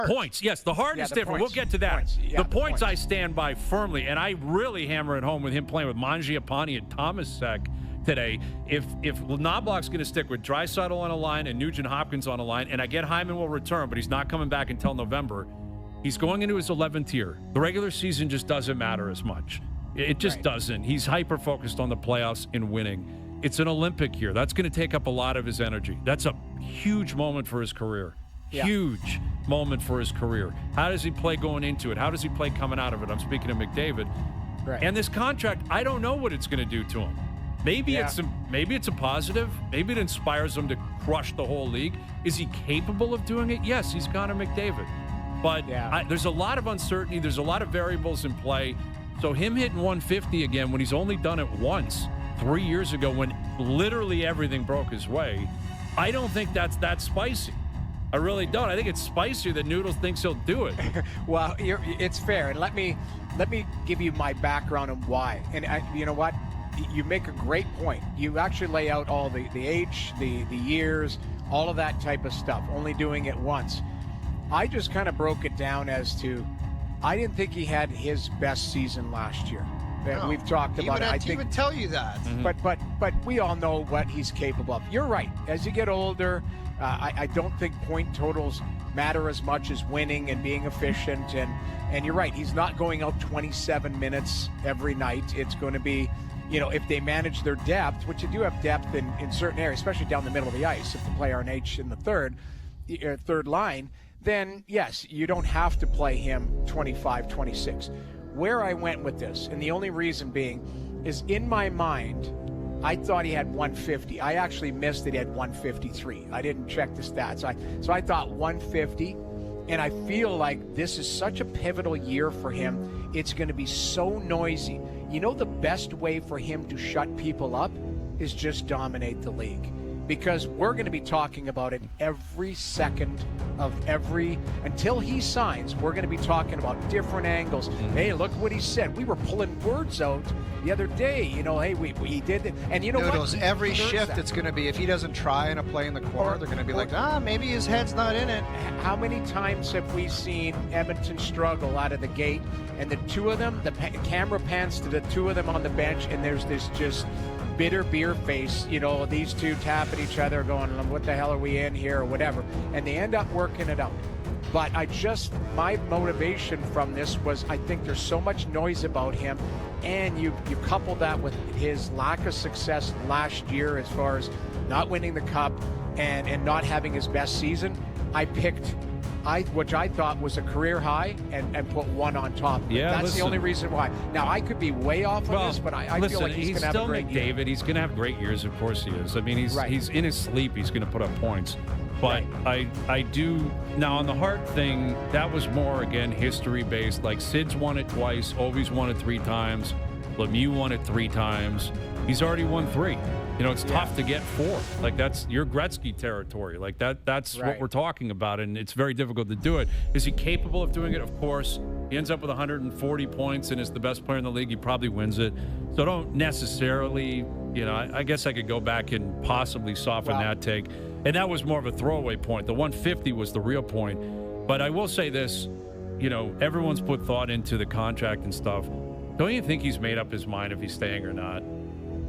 Points, yes. The heart is different. Points. We'll get to that. Points. Yeah, the points I points. stand by firmly, and I really hammer it home with him playing with Mangiapane and Thomasek today. If Knobloch's going to stick with Draisaitl on a line and Nugent-Hopkins on a line, and I get Hyman will return, but he's not coming back until November, he's going into his 11th year. The regular season just doesn't matter as much. It just doesn't. He's hyper-focused on the playoffs and winning. It's an Olympic year. That's going to take up a lot of his energy. That's a huge moment for his career. Yeah. Huge moment for his career. How does he play going into it? How does he play coming out of it? I'm speaking of McDavid. Right. And this contract, I don't know what it's going to do to him. Maybe it's a positive. Maybe it inspires him to crush the whole league. Is he capable of doing it? Yes, he's Connor McDavid. But there's a lot of uncertainty. There's a lot of variables in play. So him hitting 150 again when he's only done it once 3 years ago when literally everything broke his way, I don't think that's that spicy. I really don't. I think it's spicier that Noodles thinks he'll do it. Well, it's fair. And let me give you my background on why. And you know what? You make a great point. You actually lay out all the age, the years, all of that type of stuff, only doing it once. I just kind of broke it down as to, I didn't think he had his best season last year. No, We've talked about it. He would tell you that. Mm-hmm. But we all know what he's capable of. You're right. As you get older, I don't think point totals matter as much as winning and being efficient. And you're right. He's not going out 27 minutes every night. It's going to be, if they manage their depth, which you do have depth in certain areas, especially down the middle of the ice, if they play RNH in the third line, then yes, you don't have to play him 25, 26. Where I went with this, and the only reason being, is in my mind, I thought he had 150. I actually missed that he had 153. I didn't check the stats. So I thought 150, and I feel like this is such a pivotal year for him. It's going to be so noisy. The best way for him to shut people up is just dominate the league. Because we're going to be talking about it every second of until he signs, we're going to be talking about different angles. Hey, look what he said. We were pulling words out the other day, hey, he did it. And you know what? Every shift, it's going to be, if he doesn't try in a play in the corner, they're going to be like, maybe his head's not in it. How many times have we seen Edmonton struggle out of the gate, and the two of them, the camera pans to the two of them on the bench, and there's this just bitter beer face, these two tapping each other going, what the hell are we in here, or whatever, and they end up working it out. But my motivation from this was, I think there's so much noise about him, and you couple that with his lack of success last year as far as not winning the cup and not having his best season. I picked which I thought was a career high, and put one on top. That's the only reason why. Now, I could be way off on this, but I feel like he's going to have a great year. David, he's going to have great years. Of course he is. I mean, he's in his sleep. He's going to put up points. But I do now on the Hart thing. That was more again history based. Like Sid's won it twice. Ovi's won it 3 times. Lemieux won it 3 times. He's already won 3. It's tough to get 4. Like that's your Gretzky territory. Like that's what we're talking about, and it's very difficult to do it. Is he capable of doing it? Of course. He ends up with 140 points and is the best player in the league. He probably wins it. So don't necessarily, I guess I could go back and possibly soften that take. And that was more of a throwaway point. The 150 was the real point. But I will say this, everyone's put thought into the contract and stuff. Don't you think he's made up his mind if he's staying or not?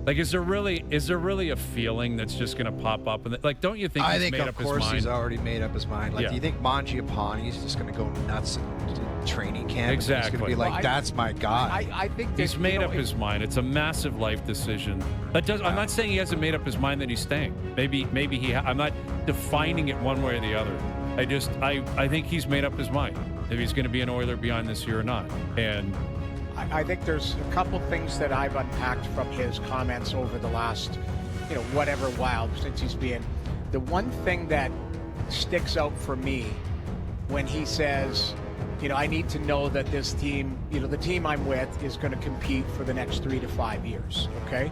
Like, is there really a feeling that's just going to pop up? And don't you think he's made up his mind? I think, of course, he's already made up his mind. Like, do you think Mangiapane is just going to go nuts in training camp? Exactly. He's going to be like, that's my guy. I think he's made up his mind. It's a massive life decision. I'm not saying he hasn't made up his mind that he's staying. Maybe he. I'm not defining it one way or the other. I think he's made up his mind if he's going to be an Oiler beyond this year or not. And I think there's a couple things that I've unpacked from his comments over the last, whatever while since he's been. The one thing that sticks out for me when he says, I need to know that this team, the team I'm with is going to compete for the next 3 to 5 years. Okay.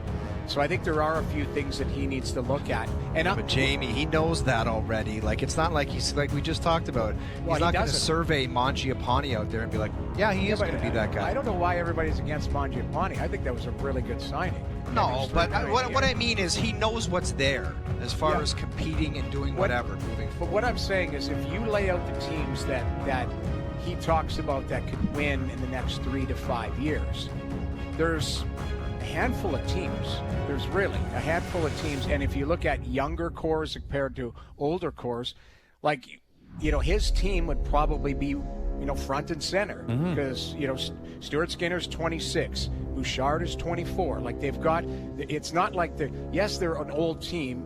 So I think there are a few things that he needs to look at. And but Jamie, he knows that already. Like, it's not like he's like we just talked about. He's not going to survey Mangiapane out there and be like, yeah, he is going to be that guy. I don't know why everybody's against Mangiapane. I think that was a really good signing. No, but what I mean is he knows what's there as far as competing and doing whatever moving forward. But what I'm saying is if you lay out the teams that he talks about that could win in the next 3 to 5 years, there's a handful of teams. There's really a handful of teams. And if you look at younger cores compared to older cores, like, his team would probably be, front and center because, Stuart Skinner's 26, Bouchard is 24. Like, they've got, it's not like they're an old team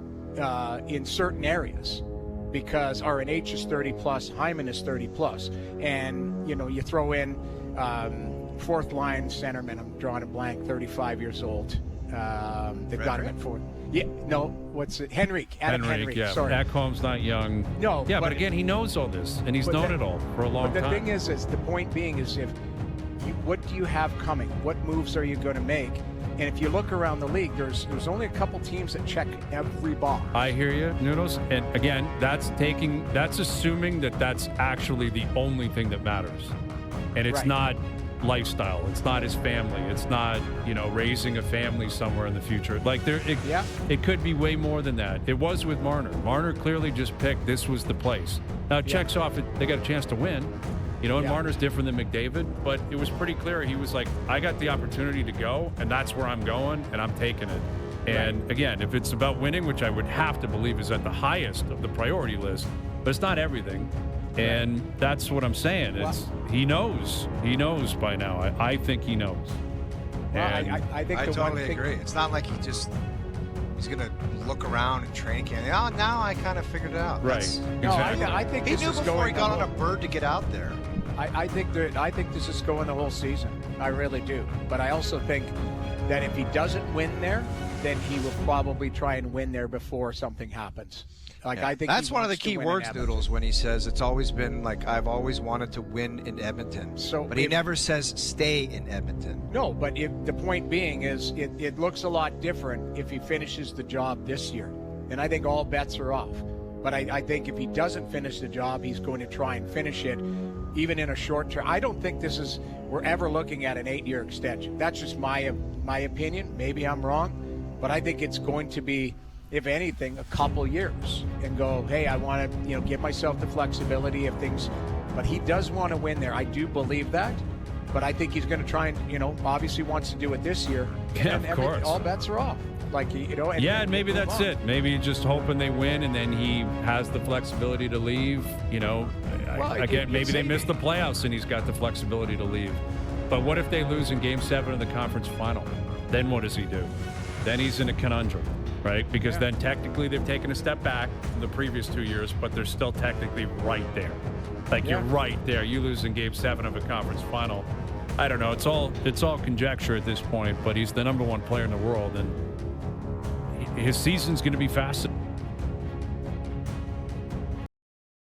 in certain areas because RNH is 30 plus, Hyman is 30 plus. And, you throw in fourth line centerman, I'm drawing a blank, 35 years old. They've got him at fourth. Yeah, no, what's it? Adam Henrique, yeah. Sorry. Ekholm's not young. No. Yeah, but again, he knows all this, and he's known it all for a long time. But the thing is the point being is what do you have coming? What moves are you going to make? And if you look around the league, there's only a couple teams that check every box. I hear you, Nunos. And again, that's assuming that that's actually the only thing that matters. And it's not lifestyle. It's not his family. It's not, raising a family somewhere in the future. Like it could be way more than that. It was with Marner. Marner clearly just picked this was the place. Now it checks off. They got a chance to win. And Marner's different than McDavid, but it was pretty clear. He was like, I got the opportunity to go, and that's where I'm going, and I'm taking it. And again, if it's about winning, which I would have to believe is at the highest of the priority list, but it's not everything. And that's what I'm saying. He knows. He knows by now. I think he knows. Well, I think I totally agree. It's not like he's going to look around and training camp. Oh, now I kind of figured it out. Right. No, I think he knew before he got on a bird to get out there. I think this is going the whole season. I really do. But I also think that if he doesn't win there, then he will probably try and win there before something happens. I think that's one of the key words, Noodles, when he says it's always been like I've always wanted to win in Edmonton. But he never says stay in Edmonton. No, but the point being is it looks a lot different if he finishes the job this year. And I think all bets are off. But I think if he doesn't finish the job, he's going to try and finish it, even in a short term. I don't think we're ever looking at an 8-year extension. That's just my opinion. Maybe I'm wrong, but I think it's going to be, if anything, a couple years and go, hey, I want to, give myself the flexibility of things. But he does want to win there. I do believe that. But I think he's going to try and, obviously wants to do it this year. Yeah, of course. All bets are off. And maybe that's it. Maybe just hoping they win, and then he has the flexibility to leave. Again, maybe they miss the playoffs, and he's got the flexibility to leave. But what if they lose in Game 7 of the conference final? Then what does he do? Then he's in a conundrum, right? Because then technically they've taken a step back from the previous 2 years, but they're still technically right there. You're right there. You lose in Game 7 of a conference final. I don't know. It's all conjecture at this point, but he's the #1 player in the world, and his season's going to be fascinating.